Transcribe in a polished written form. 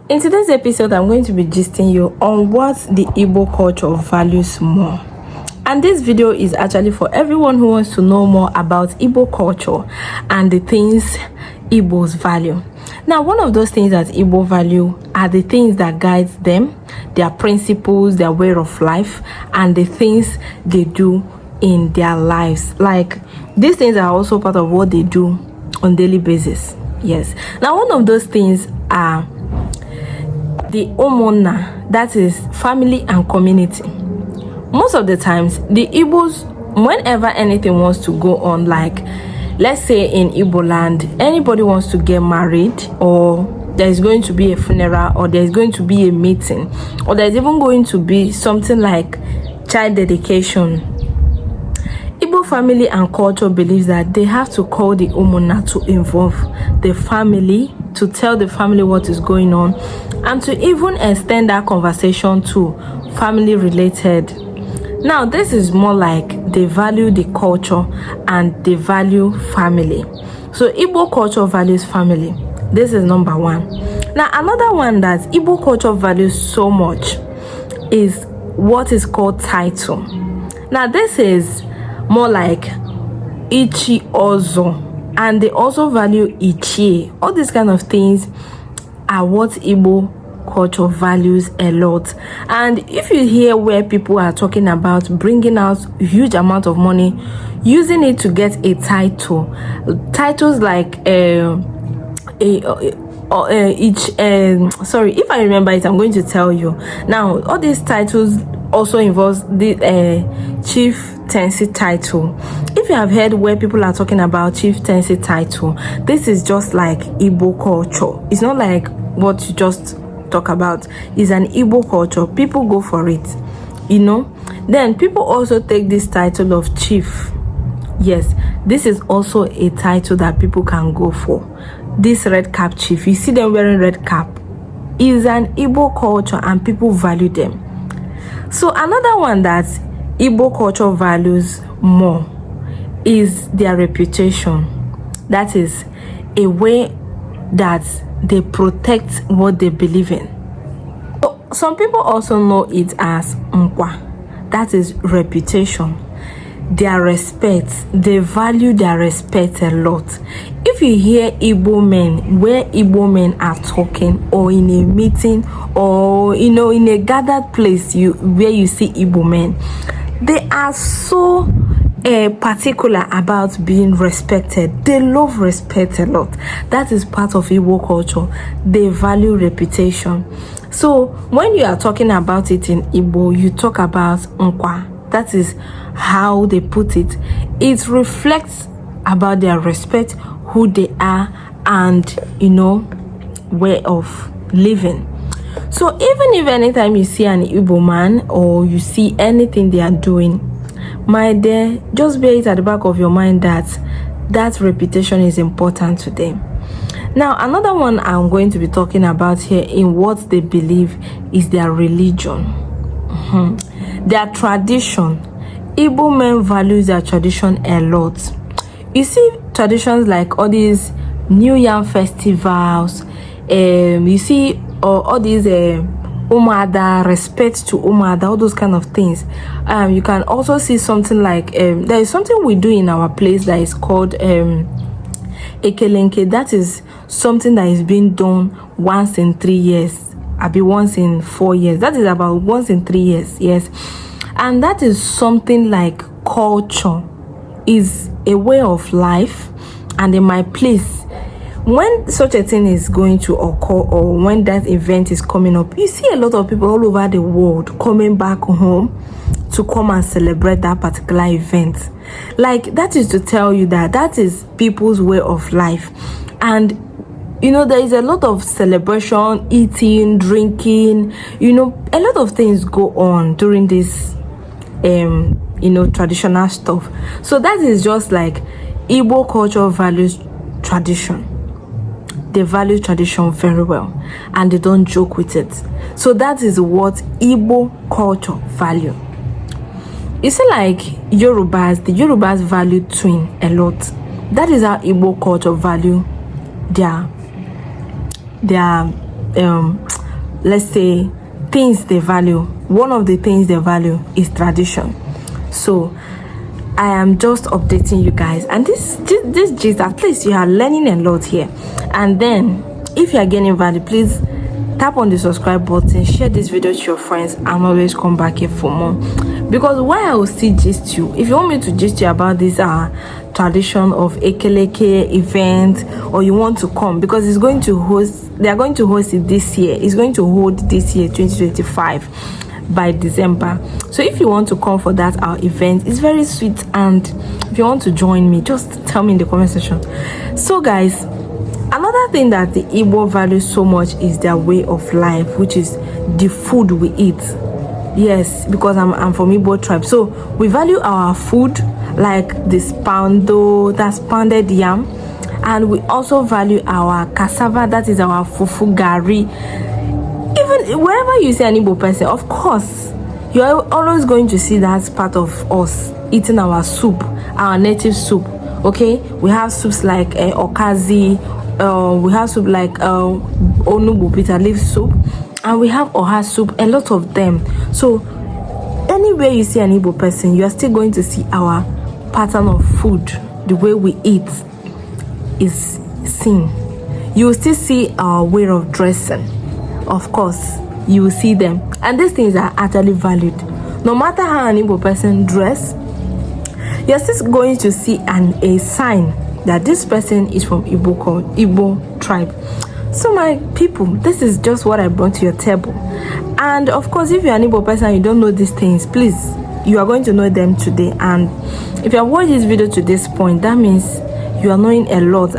In today's episode, I'm going to be gisting you on what the Igbo culture values more. And this video is actually for everyone who wants to know more about Igbo culture and the things Igbos value. Now, one of those things that Igbo value are the things that guides them, their principles, their way of life, and the things they do in their lives. Like, these things are also part of what they do on daily basis. Yes. Now, one of those things are the omona, that is family and community. Most of the times, the Igbos, whenever anything wants to go on, like let's say in Igbo land, anybody wants to get married, or there's going to be a funeral, or there's going to be a meeting, or there's even going to be something like child dedication, Igbo family and culture believes that they have to call the omona to involve the family, to tell the family what is going on, and to even extend that conversation to family related. Now, this is more like they value the culture and they value family. So Igbo culture values family. This is number one. Now, another one that Igbo culture values so much is what is called title. Now, this is more like Ichi Ozo, and they also value Ichie. All these kind of things are what Igbo culture values a lot. And if you hear where people are talking about bringing out huge amount of money, using it to get a title, titles like sorry, if I remember it, I'm going to tell you. Now, all these titles also involves the chieftaincy title. If you have heard where people are talking about chieftaincy title, this is just like Igbo culture. It's not like what you just talk about. It's an Igbo culture. People go for it, you know. Then people also take this title of chief. Yes, this is also a title that people can go for. This red cap chief, you see them wearing red cap, is an Igbo culture and people value them. So another one that Igbo culture values more is their reputation. That is a way that they protect what they believe in. So some people also know it as nkwa. That is reputation. Their respect, they value their respect a lot. If you hear Igbo men, where Igbo men are talking, or in a meeting, or in a gathered place, where you see Igbo men, they are so particular about being respected. They love respect a lot. That is part of Igbo culture. They value reputation. So when you are talking about it in Igbo, you talk about nkwa. That is how they put it. It reflects about their respect, who they are, and way of living. So even if anytime you see an Igbo man, or you see anything they are doing, my dear, just bear it at the back of your mind that that reputation is important to them. Now, another one I'm going to be talking about here in what they believe is their religion. Their tradition. Igbo men values their tradition a lot. You see traditions like all these New Yam festivals. You see all these Umada, respect to Umada, all those kind of things. You can also see something like there is something we do in our place that is called Ekelenke. That is something that is being done once in 3 years. Be once in 4 years. That is about once in 3 years. Yes. And that is something like culture, is a way of life. And in my place, when such a thing is going to occur, or when that event is coming up, you see a lot of people all over the world coming back home to come and celebrate that particular event. Like, that is to tell you that that is people's way of life. And there is a lot of celebration, eating, drinking, a lot of things go on during this traditional stuff. So that is just like Igbo culture values tradition. They value tradition very well, and they don't joke with it. So that is what Igbo culture value. You see, like the Yorubas value twin a lot. That is how Igbo culture value their let's say, things they value. One of the things they value is tradition. So I am just updating you guys, and this gist, at least you are learning a lot here. And then if you are getting value, please tap on the subscribe button, share this video to your friends, and always come back here for more. Because why I will still gist you, if you want me to gist you about this tradition of Ekeleke event, or you want to come, because they are going to host it this year. It's going to hold this year, 2025, by December. So if you want to come for that our event, it's very sweet, and if you want to join me, just tell me in the comment section. So guys, another thing that the Igbo value so much is their way of life, which is the food we eat. Yes, because I'm from Igbo tribe, so we value our food, like this poundo, that's pounded yam, and we also value our cassava, that is our fufu gari. Even wherever you see an Igbo person, of course you're always going to see that part of us eating our soup, our native soup. Okay, we have soups like okazi, we have soup like onubu bitter leaf soup, and we have oha soup, a lot of them. So anywhere you see an Igbo person, you are still going to see our pattern of food, the way we eat is seen. You will still see our way of dressing. Of course, you will see them, and these things are actually valued. No matter how an Igbo person dress, you're still going to see a sign that this person is from Igbo tribe. So my people, this is just what I brought to your table. And of course, if you're an Igbo person and you don't know these things, please, you are going to know them today. And if you have watched this video to this point, that means you are knowing a lot.